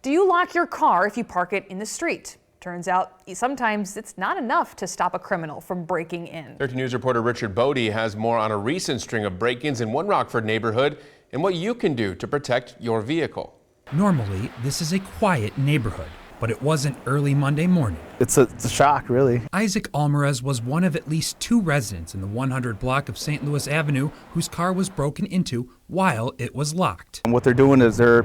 Do you lock your car if you park it in the street? Turns out sometimes it's not enough to stop a criminal from breaking in. 13 News reporter Richard Bodie has more on a recent string of break-ins in one Rockford neighborhood and what you can do to protect your vehicle. Normally, this is a quiet neighborhood, but it wasn't early Monday morning. It's a shock, really. Isaac Alvarez was one of at least 2 residents in the 100 block of St. Louis Avenue whose car was broken into while it was locked. And what they're doing is they're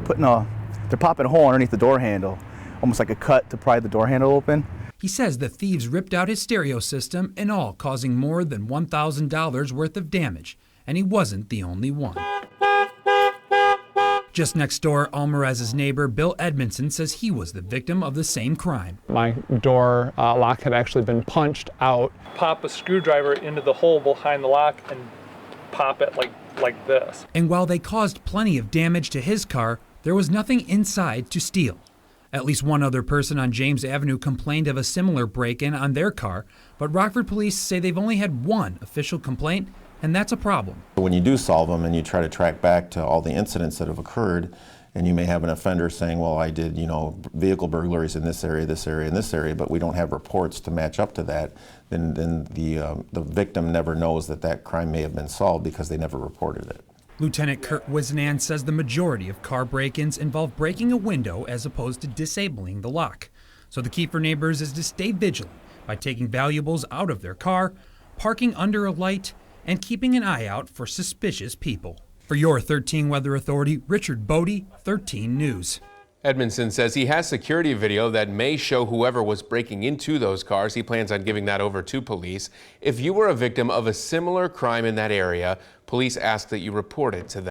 popping a hole underneath the door handle, almost like a cut to pry the door handle open. He says the thieves ripped out his stereo system and all causing more than $1,000 worth of damage, and he wasn't the only one. Just next door, Alvarez's neighbor, Bill Edmondson, says he was the victim of the same crime. My door lock had actually been punched out. Pop a screwdriver into the hole behind the lock and pop it like this. And while they caused plenty of damage to his car, there was nothing inside to steal. At least one other person on James Avenue complained of a similar break-in on their car, but Rockford police say they've only had one official complaint, and that's a problem. When you do solve them and you try to track back to all the incidents that have occurred, and you may have an offender saying, well, I did, vehicle burglaries in this area, this area, and this area, but we don't have reports to match up to that, then the victim never knows that crime may have been solved because they never reported it. Lieutenant Kurt Wisnan says the majority of car break-ins involve breaking a window as opposed to disabling the lock. So the key for neighbors is to stay vigilant by taking valuables out of their car, parking under a light, and keeping an eye out for suspicious people. For your 13 Weather Authority, Richard Bodie, 13 News. Edmondson says he has security video that may show whoever was breaking into those cars. He plans on giving that over to police. If you were a victim of a similar crime in that area, police ask that you report it to them.